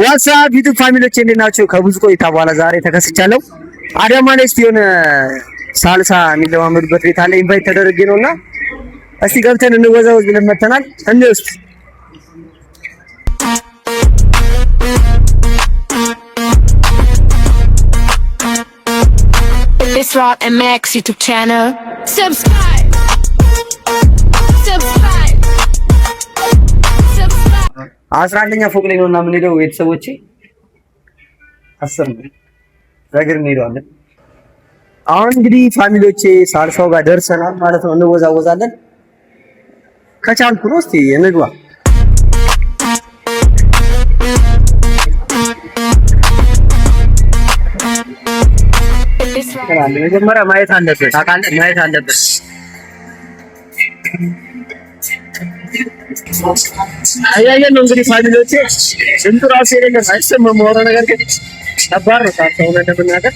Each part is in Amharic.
ዋትስአፕ ዩቲዩብ ፋሚሊዎች እንዴት ናችሁ? ከብዙ ቆይታ በኋላ ዛሬ ተከስቻለሁ። አዳማ ላይ የሆነ ሳልሳ የሚለማመዱበት ቤት አለ። ኢንቫይት ተደረገ ነውና እስቲ ገብተን እንወዛወዝ ብለን መተናል። እንውስጥ This Rod and Max YouTube channel. Subscribe. አስራ አንደኛ ፎቅ ላይ ነውና የምንሄደው ቤተሰቦቼ 10 ነው ነገር እንሄዳለን። አሁን እንግዲህ ፋሚሊዎቼ ሳልሳው ጋር ደርሰናል ማለት ነው። እንወዛወዛለን ከቻልኩ ነው። እስቲ እንግባ። መጀመሪያ ማየት አለበት ታውቃለህ፣ ማየት አለበት። አያየን ነው እንግዲህ ፋሚሊዎቼ እንቱ ራሱ የሌለ አይሰማም ወራ ነገር ግን ከባድ ነው። ሳልሳው ነው እንደምናገር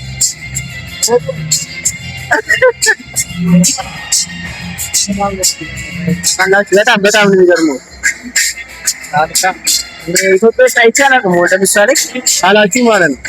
በጣም ነው የሚገርመው። ኢትዮጵያ ውስጥ አይቻልም ለምሳሌ አላችሁ ማለት ነው።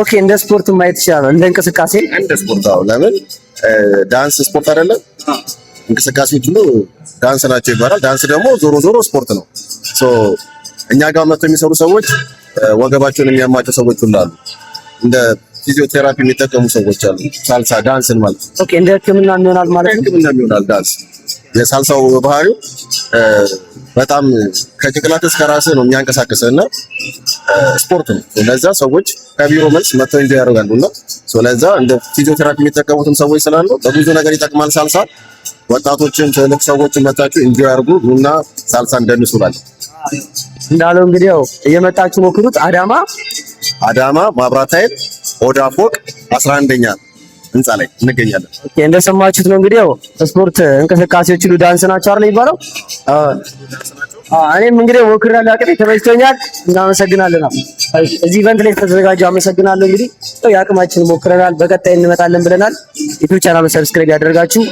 ኦኬ እንደ ስፖርት ማየት ይችላል እንደ እንቅስቃሴ እንደ ስፖርት አዎ ለምን ዳንስ ስፖርት አይደለም እንቅስቃሴዎች ሁሉ ዳንስ ናቸው ይባላል ዳንስ ደግሞ ዞሮ ዞሮ ስፖርት ነው ሶ እኛ ጋር መጥተው የሚሰሩ ሰዎች ወገባቸውን የሚያማቸው ሰዎች ሁሉ አሉ እንደ ፊዚዮቴራፒ የሚጠቀሙ ሰዎች አሉ ሳልሳ ዳንስን ማለት ኦኬ እንደ ህክምና የሚሆናል ማለት ነው ህክምና የሚሆናል ዳንስ የሳልሳው ባህሪው በጣም ከጭንቅላት እስከ ራስህ ነው የሚያንቀሳቅስህና ስፖርት ነው ለዛ ሰዎች ከቢሮ መልስ መጥተው እንጆይ ያደርጋሉና ለዛ እንደ ፊዚዮቴራፒ የሚጠቀሙትም ሰዎች ስላሉ በብዙ ነገር ይጠቅማል ሳልሳ ወጣቶችን ትልቅ ሰዎችን መጣችሁ እንጆይ ያርጉ እና ሳልሳ እንደንሱላለን እንዳለው እንግዲህ ያው እየመጣችሁ ሞክሩት አዳማ ማብራት ኃይል ኦዳ ፎቅ 11ኛ ህንጻ ላይ እንገኛለን ኦኬ እንደሰማችሁት ነው እንግዲህ ያው ስፖርት እንቅስቃሴዎች ሁሉ ዳንስ ናቸው አይደል የሚባለው እኔም እንግዲህ ሞክሬያለሁ አቅሜ ተመችቶኛል እናመሰግናለን እዚህ ኢቨንት ላይ ተዘጋጁ አመሰግናለሁ እንግዲህ ያው ያቅማችን ሞክረናል በቀጣይ እንመጣለን ብለናል ዩቲዩብ ቻናሉን ሰብስክራይብ ያደርጋችሁ